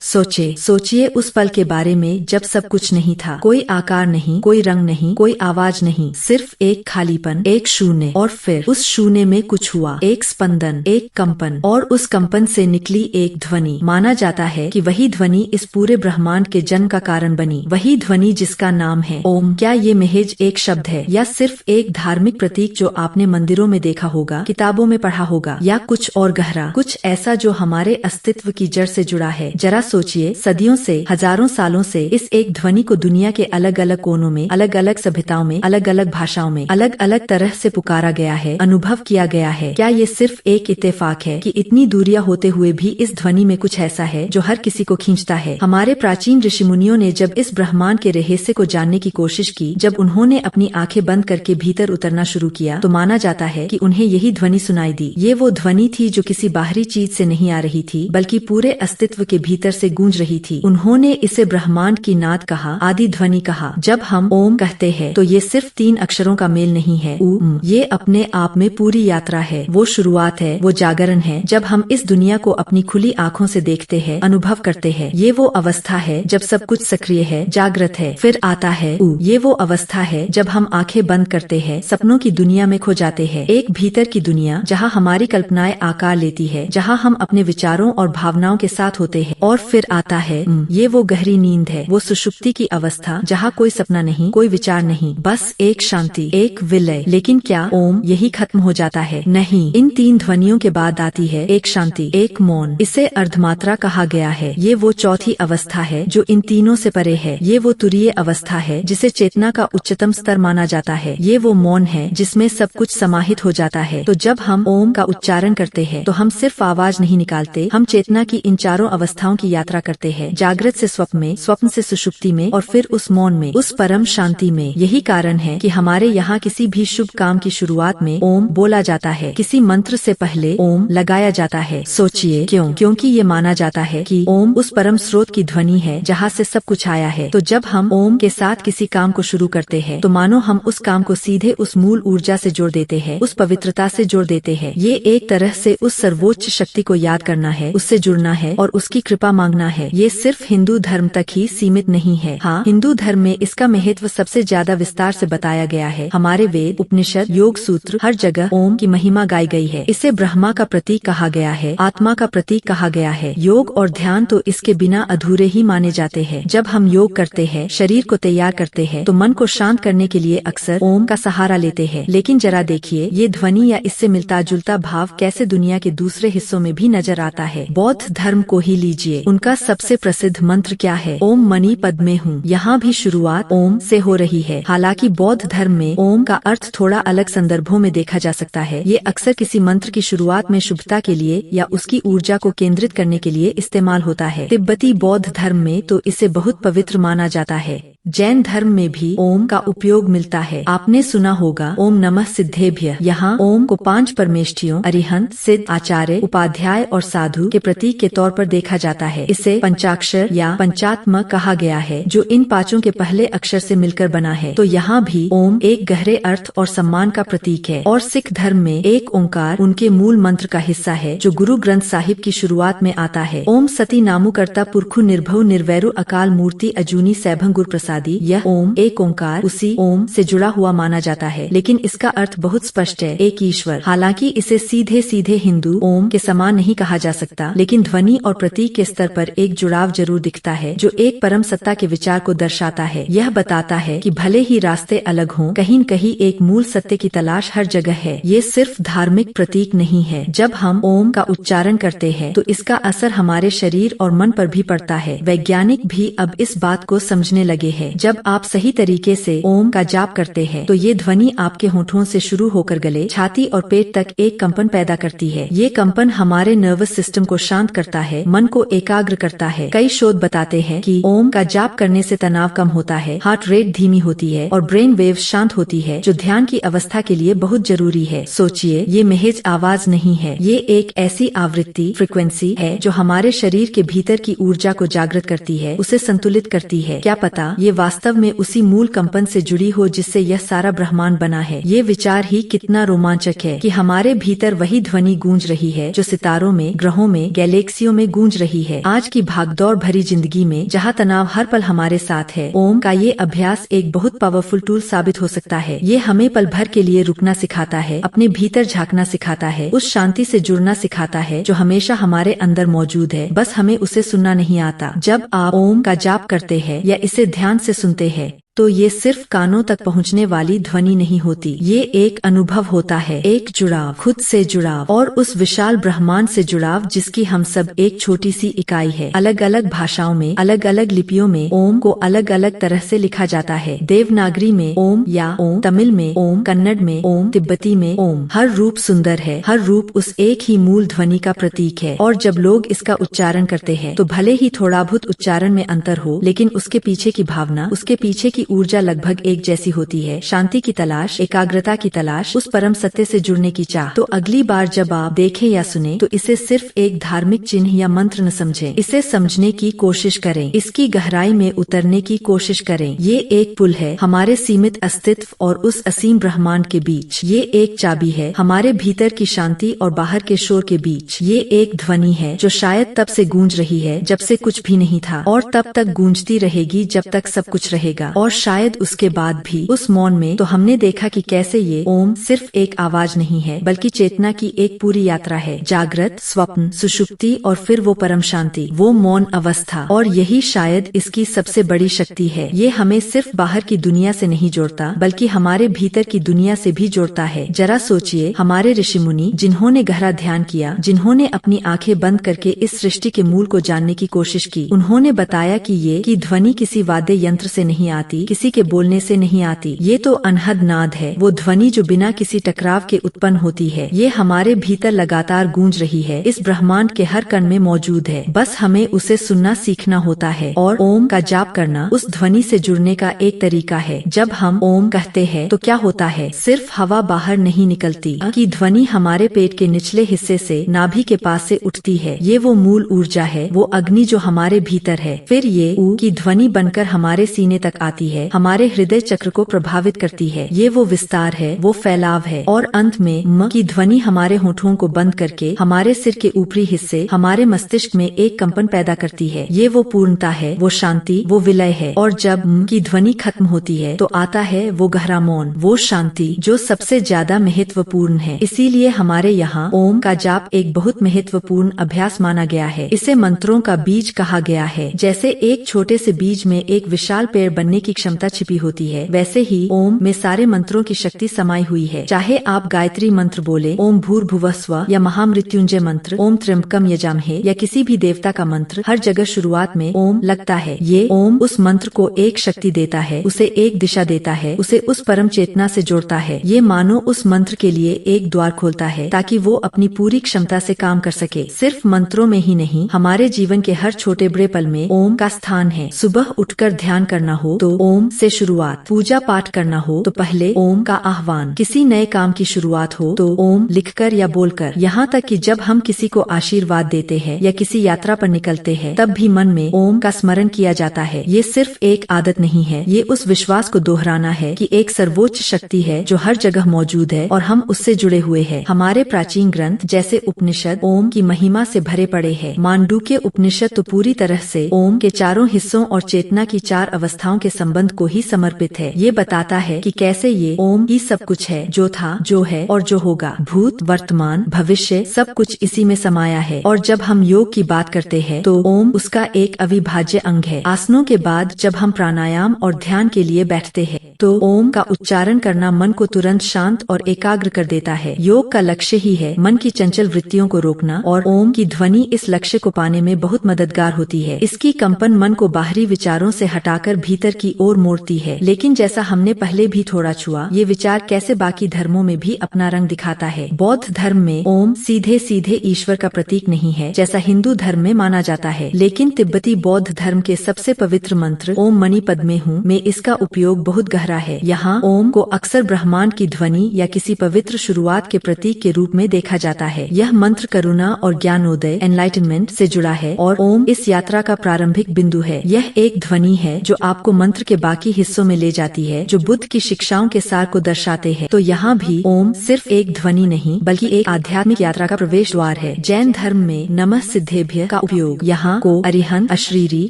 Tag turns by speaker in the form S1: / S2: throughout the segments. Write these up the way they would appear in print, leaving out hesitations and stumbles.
S1: सोचिए उस पल के बारे में जब सब कुछ नहीं था, कोई आकार नहीं, कोई रंग नहीं, कोई आवाज नहीं, सिर्फ एक खालीपन, एक शून्य। और फिर उस शून्य में कुछ हुआ, एक स्पंदन, एक कंपन, और उस कंपन से निकली एक ध्वनि। माना जाता है कि वही ध्वनि इस पूरे ब्रह्मांड के जन्म का कारण बनी, वही ध्वनि जिसका नाम है ओम। क्या ये महज एक शब्द है या सिर्फ एक धार्मिक प्रतीक जो आपने मंदिरों में देखा होगा, किताबों में पढ़ा होगा, या कुछ और गहरा, कुछ ऐसा जो हमारे अस्तित्व की जड़ से जुड़ा है? जरा सोचिए, सदियों से, हजारों सालों से इस एक ध्वनि को दुनिया के अलग अलग कोनों में, अलग अलग सभ्यताओं में, अलग अलग भाषाओं में, अलग अलग तरह से पुकारा गया है, अनुभव किया गया है। क्या ये सिर्फ एक इत्तेफाक है कि इतनी दूरियां होते हुए भी इस ध्वनि में कुछ ऐसा है जो हर किसी को खींचता है? हमारे प्राचीन ऋषिमुनियों ने जब इस ब्रह्मांड के रहस्य को जानने की कोशिश की, जब उन्होंने अपनी आंखें बंद करके भीतर उतरना शुरू किया, तो माना जाता है कि उन्हें यही ध्वनि सुनाई दी। ये वो ध्वनि थी जो किसी बाहरी चीज से नहीं आ रही थी, बल्कि पूरे अस्तित्व के भीतर से गूंज रही थी। उन्होंने इसे ब्रह्मांड की नाद कहा, आदि ध्वनि कहा। जब हम ओम कहते हैं तो ये सिर्फ 3 अक्षरों का मेल नहीं है। ये अपने आप में पूरी यात्रा है, वो शुरुआत है, वो जागरण है जब हम इस दुनिया को अपनी खुली आंखों से देखते हैं, अनुभव करते हैं। ये वो अवस्था है जब सब कुछ सक्रिय है, जागृत है। फिर आता है ये वो अवस्था है जब हम आंखें बंद करते हैं, सपनों की दुनिया में खो जाते हैं, एक भीतर की दुनिया जहाँ हमारी कल्पनाएं आकार लेती है, जहाँ हम अपने विचारों और भावनाओं के साथ होते हैं। और फिर आता है ये वो गहरी नींद है, वो सुषुप्ति की अवस्था जहाँ कोई सपना नहीं, कोई विचार नहीं, बस एक शांति, एक विलय। लेकिन क्या ओम यही खत्म हो जाता है? नहीं, इन 3 ध्वनियों के बाद आती है एक शांति, एक मौन। इसे अर्धमात्रा कहा गया है। ये वो चौथी अवस्था है जो इन तीनों से परे है। ये वो तुरीय अवस्था है जिसे चेतना का उच्चतम स्तर माना जाता है। ये वो मौन है जिसमें सब कुछ समाहित हो जाता है। तो जब हम ओम का उच्चारण करते हैं तो हम सिर्फ आवाज नहीं निकालते, हम चेतना की इन चारों अवस्थाओं की यात्रा करते हैं, जागृत से स्वप्न में, स्वप्न से सुषुप्ति में, और फिर उस मौन में, उस परम शांति में। यही कारण है कि हमारे यहाँ किसी भी शुभ काम की शुरुआत में ओम बोला जाता है, किसी मंत्र से पहले ओम लगाया जाता है। सोचिए क्यों? क्योंकि ये माना जाता है कि ओम उस परम स्रोत की ध्वनि है जहाँ से सब कुछ आया है। तो जब हम ओम के साथ किसी काम को शुरू करते हैं तो मानो हम उस काम को सीधे उस मूल ऊर्जा से जोड़ देते हैं, उस पवित्रता से जोड़ देते हैं। ये एक तरह से उस सर्वोच्च शक्ति को याद करना है, उससे जुड़ना है और उसकी कृपा मांगना है। ये सिर्फ हिंदू धर्म तक ही सीमित नहीं है। हाँ, हिंदू धर्म में इसका महत्व सबसे ज्यादा विस्तार से बताया गया है। हमारे वेद, उपनिषद, योग सूत्र, हर जगह ओम की महिमा गाई गई है। इसे ब्रह्मा का प्रतीक कहा गया है, आत्मा का प्रतीक कहा गया है। योग और ध्यान तो इसके बिना अधूरे ही माने जाते हैं। जब हम योग करते हैं, शरीर को तैयार करते हैं, तो मन को शांत करने के लिए अक्सर ओम का सहारा लेते हैं। लेकिन जरा देखिए, ये ध्वनि या इससे मिलता जुलता भाव कैसे दुनिया के दूसरे हिस्सों में भी नजर आता है। बौद्ध धर्म को ही लीजिए, उनका सबसे प्रसिद्ध मंत्र क्या है? ओम मणि पद्मे हूँ। यहाँ भी शुरुआत ओम से हो रही है। हालांकि बौद्ध धर्म में ओम का अर्थ थोड़ा अलग संदर्भों में देखा जा सकता है। ये अक्सर किसी मंत्र की शुरुआत में शुभता के लिए या उसकी ऊर्जा को केंद्रित करने के लिए इस्तेमाल होता है। तिब्बती बौद्ध धर्म में तो इसे बहुत पवित्र माना जाता है। जैन धर्म में भी ओम का उपयोग मिलता है। आपने सुना होगा ओम नमः सिद्धेभ्यः। यहाँ ओम को 5 परमेष्ठियों, अरिहंत, सिद्ध, आचार्य, उपाध्याय और साधु के प्रतीक के तौर पर देखा जाता है। इसे पंचाक्षर या पंचात्मक कहा गया है, जो इन 5 के पहले अक्षर से मिलकर बना है। तो यहाँ भी ओम एक गहरे अर्थ और सम्मान का प्रतीक है। और सिख धर्म में एक ओंकार उनके मूल मंत्र का हिस्सा है, जो गुरु ग्रंथ साहिब की शुरुआत में आता है। ओम सती नामु कर्ता पुरखु निर्भव निर्वैरु अकाल मूर्ति अजूनी सैभं गुर प्रसादी। यह ओम एक ओंकार उसी ओम से जुड़ा हुआ माना जाता है, लेकिन इसका अर्थ बहुत स्पष्ट है, एक ईश्वर। हालांकि इसे सीधे सीधे हिंदू ओम के समान नहीं कहा जा सकता, लेकिन ध्वनि और प्रतीक के स्तर पर एक जुड़ाव जरूर दिखता है, जो एक परम सत्ता के विचार को दर्शाता है। यह बताता है कि भले ही रास्ते अलग हों, कहीं न कहीं एक मूल सत्य की तलाश हर जगह है। ये सिर्फ धार्मिक प्रतीक नहीं है। जब हम ओम का उच्चारण करते हैं तो इसका असर हमारे शरीर और मन पर भी पड़ता है। वैज्ञानिक भी अब इस बात को समझने लगे हैं। जब आप सही तरीके से ओम का जाप करते हैं तो ये ध्वनि आपके होठों से शुरू होकर गले, छाती और पेट तक एक कंपन पैदा करती है। ये कंपन हमारे नर्वस सिस्टम को शांत करता है, मन को एकाग्र करता है। कई शोध बताते हैं कि ओम का जाप करने से तनाव कम होता है, हार्ट रेट धीमी होती है और ब्रेन वेव्स शांत होती है, जो ध्यान की अवस्था के लिए बहुत जरूरी है। सोचिए, ये महज आवाज नहीं है, ये एक ऐसी आवृत्ति, फ्रिक्वेंसी है जो हमारे शरीर के भीतर की ऊर्जा को जागृत करती है, उसे संतुलित करती है। क्या पता ये ये वास्तव में उसी मूल कंपन से जुड़ी हो जिससे यह सारा ब्रह्मांड बना है। ये विचार ही कितना रोमांचक है कि हमारे भीतर वही ध्वनि गूंज रही है जो सितारों में, ग्रहों में, गैलेक्सियों में गूंज रही है। आज की भागदौड़ भरी जिंदगी में जहाँ तनाव हर पल हमारे साथ है, ओम का ये अभ्यास एक बहुत पावरफुल टूल साबित हो सकता है। ये हमें पल भर के लिए रुकना सिखाता है, अपने भीतर झांकना सिखाता है, उस शांति से जुड़ना सिखाता है जो हमेशा हमारे अंदर मौजूद है, बस हमें उसे सुनना नहीं आता। जब आप ओम का जाप करते हैं या इसे ध्यान से सुनते हैं तो ये सिर्फ कानों तक पहुंचने वाली ध्वनि नहीं होती, ये एक अनुभव होता है, एक जुड़ाव, खुद से जुड़ाव और उस विशाल ब्रह्मांड से जुड़ाव जिसकी हम सब एक छोटी सी इकाई है। अलग अलग भाषाओं में, अलग अलग लिपियों में ओम को अलग अलग तरह से लिखा जाता है। देवनागरी में ओम या ओम, तमिल में ओम, कन्नड़ में ओम, तिब्बती में ओम। हर रूप सुंदर है, हर रूप उस एक ही मूल ध्वनि का प्रतीक है। और जब लोग इसका उच्चारण करते हैं तो भले ही थोड़ा बहुत उच्चारण में अंतर हो, लेकिन उसके पीछे की भावना, उसके पीछे की ऊर्जा लगभग एक जैसी होती है। शांति की तलाश, एकाग्रता की तलाश, उस परम सत्य से जुड़ने की चाह। तो अगली बार जब आप देखें या सुने तो इसे सिर्फ एक धार्मिक चिन्ह या मंत्र न समझें, इसे समझने की कोशिश करें, इसकी गहराई में उतरने की कोशिश करें। ये एक पुल है हमारे सीमित अस्तित्व और उस असीम ब्रह्मांड के बीच। ये एक चाबी है हमारे भीतर की शांति और बाहर के शोर के बीच। ये एक ध्वनि है जो शायद तब से गूंज रही है जब से कुछ भी नहीं था, और तब तक गूंजती रहेगी जब तक सब कुछ रहेगा, और शायद उसके बाद भी। उस मौन में तो हमने देखा कि कैसे ये ओम सिर्फ एक आवाज नहीं है बल्कि चेतना की एक पूरी यात्रा है। जागृत, स्वप्न, सुषुप्ति और फिर वो परम शांति, वो मौन अवस्था। और यही शायद इसकी सबसे बड़ी शक्ति है। ये हमें सिर्फ बाहर की दुनिया से नहीं जोड़ता बल्कि हमारे भीतर की दुनिया से भी जोड़ता है। जरा सोचिए, हमारे ऋषि मुनि जिन्होंने गहरा ध्यान किया, जिन्होंने अपनी आंखें बंद करके इस सृष्टि के मूल को जानने की कोशिश की, उन्होंने बताया कि ये ध्वनि किसी वाद्य यंत्र से नहीं आती, किसी के बोलने से नहीं आती। ये तो अनहद नाद है, वो ध्वनि जो बिना किसी टकराव के उत्पन्न होती है। ये हमारे भीतर लगातार गूंज रही है, इस ब्रह्मांड के हर कण में मौजूद है, बस हमें उसे सुनना सीखना होता है। और ओम का जाप करना उस ध्वनि से जुड़ने का एक तरीका है। जब हम ओम कहते हैं तो क्या होता है, सिर्फ हवा बाहर नहीं निकलती कि ध्वनि हमारे पेट के निचले हिस्से से, नाभि के पास से उठती है। ये वो मूल ऊर्जा है, वो अग्नि जो हमारे भीतर है। फिर ये ऊ की ध्वनि बनकर हमारे सीने तक आती है, हमारे हृदय चक्र को प्रभावित करती है। ये वो विस्तार है, वो फैलाव है। और अंत में म की ध्वनि हमारे होठों को बंद करके हमारे सिर के ऊपरी हिस्से, हमारे मस्तिष्क में एक कंपन पैदा करती है। ये वो पूर्णता है, वो शांति, वो विलय है। और जब म की ध्वनि खत्म होती है तो आता है वो गहरा मौन, वो शांति जो सबसे ज्यादा महत्वपूर्ण है। इसीलिए हमारे यहाँ ओम का जाप एक बहुत महत्वपूर्ण अभ्यास माना गया है। इसे मंत्रों का बीज कहा गया है। जैसे एक छोटे से बीज में एक विशाल पेड़ बनने की क्षमता छिपी होती है, वैसे ही ओम में सारे मंत्रों की शक्ति समाई हुई है। चाहे आप गायत्री मंत्र बोले, ओम भूर्भुवः स्वः, या महामृत्युंजय मंत्र, ओम त्र्यंबकम यजामहे, या किसी भी देवता का मंत्र, हर जगह शुरुआत में ओम लगता है। ये ओम उस मंत्र को एक शक्ति देता है, उसे एक दिशा देता है, उसे उस परम चेतना से जोड़ता है। ये मानो उस मंत्र के लिए एक द्वार खोलता है ताकि वो अपनी पूरी क्षमता से काम कर सके। सिर्फ मंत्रों में ही नहीं, हमारे जीवन के हर छोटे बड़े पल में ओम का स्थान है। सुबह उठकर ध्यान करना हो तो ओम से शुरुआत, पूजा पाठ करना हो तो पहले ओम का आह्वान, किसी नए काम की शुरुआत हो तो ओम लिखकर या बोलकर, यहाँ तक कि जब हम किसी को आशीर्वाद देते हैं या किसी यात्रा पर निकलते हैं तब भी मन में ओम का स्मरण किया जाता है। ये सिर्फ एक आदत नहीं है, ये उस विश्वास को दोहराना है कि एक सर्वोच्च शक्ति है जो हर जगह मौजूद है और हम उससे जुड़े हुए हैं। हमारे प्राचीन ग्रंथ जैसे उपनिषद ओम की महिमा से भरे पड़े हैं। मांडूक्य उपनिषद तो पूरी तरह से ओम के चारों हिस्सों और चेतना की चार अवस्थाओं के संबंध को ही समर्पित है। ये बताता है कि कैसे ये ओम ही सब कुछ है, जो था, जो है और जो होगा। भूत, वर्तमान, भविष्य, सब कुछ इसी में समाया है। और जब हम योग की बात करते हैं तो ओम उसका एक अविभाज्य अंग है। आसनों के बाद जब हम प्राणायाम और ध्यान के लिए बैठते हैं तो ओम का उच्चारण करना मन को तुरंत शांत और एकाग्र कर देता है। योग का लक्ष्य ही है मन की चंचल वृत्तियों को रोकना, और ओम की ध्वनि इस लक्ष्य को पाने में बहुत मददगार होती है। इसकी कंपन मन को बाहरी विचारों से हटाकर भीतर की ओर मोड़ती है। लेकिन जैसा हमने पहले भी थोड़ा छुआ, ये विचार कैसे बाकी धर्मों में भी अपना रंग दिखाता है। बौद्ध धर्म में ओम सीधे सीधे ईश्वर का प्रतीक नहीं है जैसा हिंदू धर्म में माना जाता है, लेकिन तिब्बती बौद्ध धर्म के सबसे पवित्र मंत्र ओम मणि पद्मे हूँ में इसका उपयोग बहुत गहरा है। यहाँ ओम को अक्सर ब्रह्मांड की ध्वनि या किसी पवित्र शुरुआत के प्रतीक के रूप में देखा जाता है। यह मंत्र करुणा और ज्ञानोदय एनलाइटनमेंट से जुड़ा है और ओम इस यात्रा का प्रारंभिक बिंदु है। यह एक ध्वनि है जो आपको मंत्र के बाकी हिस्सों में ले जाती है जो बुद्ध की शिक्षाओं के सार को दर्शाते हैं। तो यहाँ भी ओम सिर्फ एक ध्वनि नहीं बल्कि एक आध्यात्मिक यात्रा का प्रवेश द्वार है। जैन धर्म में नमः सिद्धेभ्य का उपयोग यहाँ को अरिहंत, अशरीरी,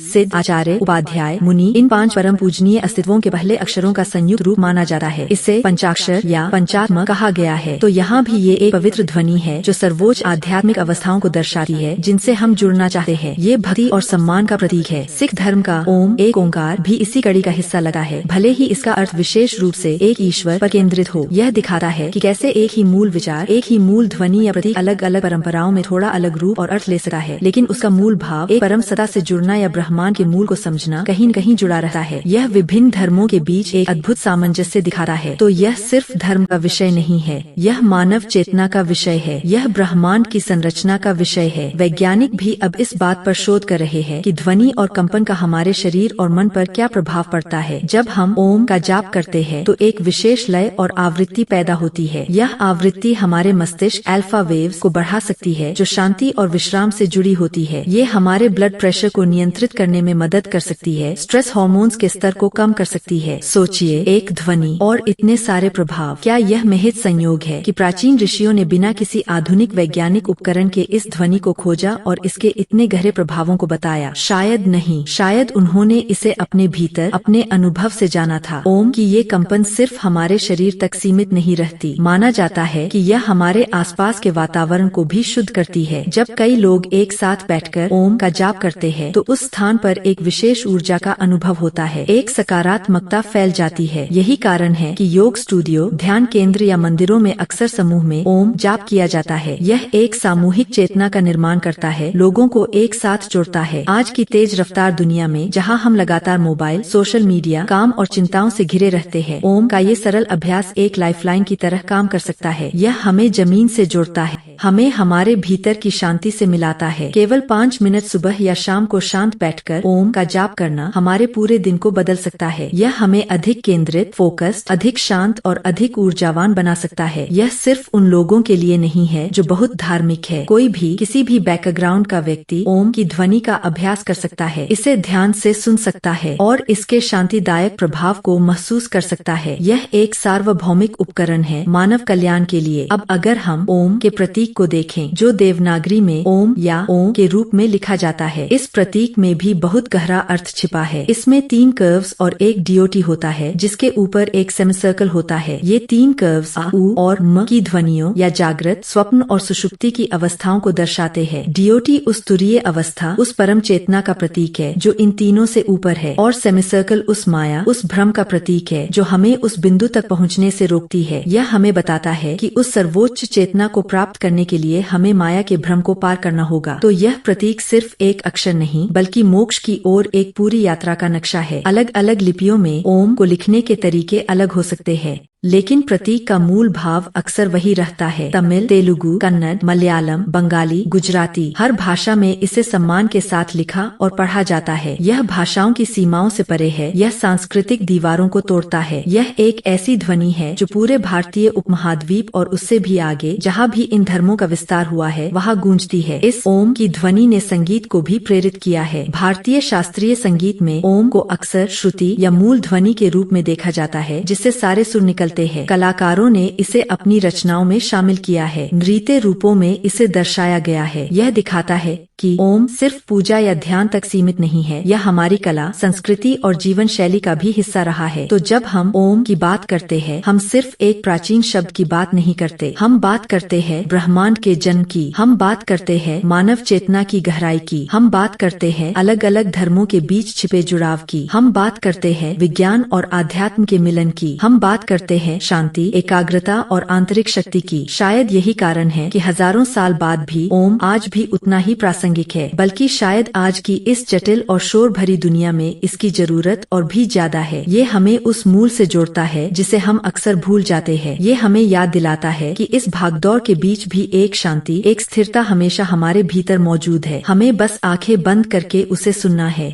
S1: सिद्ध, आचार्य, उपाध्याय, मुनि इन 5 परम पूजनीय अस्तित्वों के पहले अक्षरों का संयुक्त रूप माना जाता है। इसे पंचाक्षर या पंचात्म कहा गया है। तो यहाँ भी ये एक पवित्र ध्वनि है जो सर्वोच्च आध्यात्मिक अवस्थाओं को दर्शाती है जिनसे हम जुड़ना चाहते हैं। ये भक्ति और सम्मान का प्रतीक है। सिख धर्म का ओम एक ओंकार भी इसी कड़ी का हिस्सा लगा है, भले ही इसका अर्थ विशेष रूप से एक ईश्वर पर केंद्रित हो। यह दिखाता है कि कैसे एक ही मूल विचार, एक ही मूल ध्वनि या प्रतीक अलग अलग परंपराओं में थोड़ा अलग रूप और अर्थ ले सकता है, लेकिन उसका मूल भाव एक परम सत्ता से जुड़ना या ब्रह्मांड के मूल को समझना कहीं न कहीं जुड़ा रहता है। यह विभिन्न धर्मों के बीच एक अद्भुत सामंजस्य दिखाता है। तो यह सिर्फ धर्म का विषय नहीं है, यह मानव चेतना का विषय है, यह ब्रह्मांड की संरचना का विषय है। वैज्ञानिक भी अब इस बात पर शोध कर रहे हैं कि ध्वनि और कंपन का हमारे शरीर और मन पर क्या प्रभाव पड़ता है। जब हम ओम का जाप करते हैं तो एक विशेष लय और आवृत्ति पैदा होती है। यह आवृत्ति हमारे मस्तिष्क अल्फा वेव्स को बढ़ा सकती है जो शांति और विश्राम से जुड़ी होती है। ये हमारे ब्लड प्रेशर को नियंत्रित करने में मदद कर सकती है, स्ट्रेस हार्मोन्स के स्तर को कम कर सकती है। सोचिए, एक ध्वनि और इतने सारे प्रभाव। क्या यह महज संयोग है कि प्राचीन ऋषियों ने बिना किसी आधुनिक वैज्ञानिक उपकरण के इस ध्वनि को खोजा और इसके इतने गहरे प्रभावों को बताया? शायद नहीं, शायद उन्होंने इसे अपने भीतर अपने अनुभव से जाना था। ओम की ये कंपन सिर्फ हमारे शरीर तक सीमित नहीं रहती। माना जाता है कि यह हमारे आसपास के वातावरण को भी शुद्ध करती है। जब कई लोग एक साथ बैठकर ओम का जाप करते हैं तो उस स्थान पर एक विशेष ऊर्जा का अनुभव होता है, एक सकारात्मकता फैल जाती है। यही कारण है कि योग स्टूडियो, ध्यान केंद्र या मंदिरों में अक्सर समूह में ओम जाप किया जाता है। यह एक सामूहिक चेतना का निर्माण करता है, लोगों को एक साथ जोड़ता है। आज की तेज रफ्तार दुनिया में जहां हम लगातार मोबाइल, सोशल मीडिया, काम और चिंताओं से घिरे रहते हैं, ओम का ये सरल अभ्यास एक लाइफलाइन की तरह काम कर सकता है। यह हमें जमीन से जोड़ता है, हमें हमारे भीतर की शांति से मिलाता है। केवल 5 मिनट सुबह या शाम को शांत बैठकर ओम का जाप करना हमारे पूरे दिन को बदल सकता है। यह हमें अधिक केंद्रित, फोकस्ड, अधिक शांत और अधिक ऊर्जावान बना सकता है। यह सिर्फ उन लोगों के लिए नहीं है जो बहुत धार्मिक है। कोई भी, किसी भी बैकग्राउंड का व्यक्ति ओम की ध्वनि का अभ्यास कर सकता है, इसे ध्यान से सुन सकता है और इसके शांतिदायक प्रभाव को महसूस कर सकता है। यह एक सार्वभौमिक उपकरण है मानव कल्याण के लिए। अब अगर हम ओम के प्रतीक को देखें जो देवनागरी में ओम या ओम के रूप में लिखा जाता है, इस प्रतीक में भी बहुत गहरा अर्थ छिपा है। इसमें 3 कर्व्स और एक डीओटी होता है जिसके ऊपर एक सेमीसर्कल होता है। ये 3 कर्व्स आ, उ और म की ध्वनियों या जागृत, स्वप्न और सुषुप्ति की अवस्थाओं को दर्शाते हैं। डीओटी उस तुरीय अवस्था, उस परम चेतना का प्रतीक है जो इन तीनों से ऊपर है, और सेमीसर्कल उस माया, उस भ्रम का प्रतीक है जो हमें उस बिंदु तक पहुँचने से रोकती है। यह हमें बताता है कि उस सर्वोच्च चेतना को प्राप्त करने के लिए हमें माया के भ्रम को पार करना होगा। तो यह प्रतीक सिर्फ एक अक्षर नहीं बल्कि मोक्ष की ओर एक पूरी यात्रा का नक्शा है। अलग अलग लिपियों में ओम को लिखने के तरीके अलग हो सकते हैं, लेकिन प्रतीक का मूल भाव अक्सर वही रहता है। तमिल, तेलुगु, कन्नड़, मलयालम, बंगाली, गुजराती, हर भाषा में इसे सम्मान के साथ लिखा और पढ़ा जाता है। यह भाषाओं की सीमाओं से परे है, यह सांस्कृतिक दीवारों को तोड़ता है। यह एक ऐसी ध्वनि है जो पूरे भारतीय उपमहाद्वीप और उससे भी आगे जहाँ भी इन धर्मों का विस्तार हुआ है वहाँ गूंजती है। इस ओम की ध्वनि ने संगीत को भी प्रेरित किया है। भारतीय शास्त्रीय संगीत में ओम को अक्सर श्रुति या मूल ध्वनि के रूप में देखा जाता है जिससे सारे सुर निकलते हैं। कलाकारों ने इसे अपनी रचनाओं में शामिल किया है, नृत्य रूपों में इसे दर्शाया गया है। यह दिखाता है कि ओम सिर्फ पूजा या ध्यान तक सीमित नहीं है, यह हमारी कला, संस्कृति और जीवन शैली का भी हिस्सा रहा है। तो जब हम ओम की बात करते हैं, हम सिर्फ एक प्राचीन शब्द की बात नहीं करते, हम बात करते हैं ब्रह्मांड के जन्म की, हम बात करते हैं मानव चेतना की गहराई की, हम बात करते हैं अलग अलग धर्मों के बीच छिपे जुड़ाव की, हम बात करते हैं विज्ञान और आध्यात्म के मिलन की, हम बात करते हैं शांति, एकाग्रता और आंतरिक शक्ति की। शायद यही कारण है कि हजारों साल बाद भी ओम आज भी उतना ही प्रासंगिक है, बल्कि शायद आज की इस जटिल और शोर भरी दुनिया में इसकी जरूरत और भी ज्यादा है। ये हमें उस मूल से जोड़ता है जिसे हम अक्सर भूल जाते हैं। ये हमें याद दिलाता है कि इस भागदौड़ के बीच भी एक शांति, एक स्थिरता हमेशा हमारे भीतर मौजूद है। हमें बस आंखें बंद करके उसे सुनना है।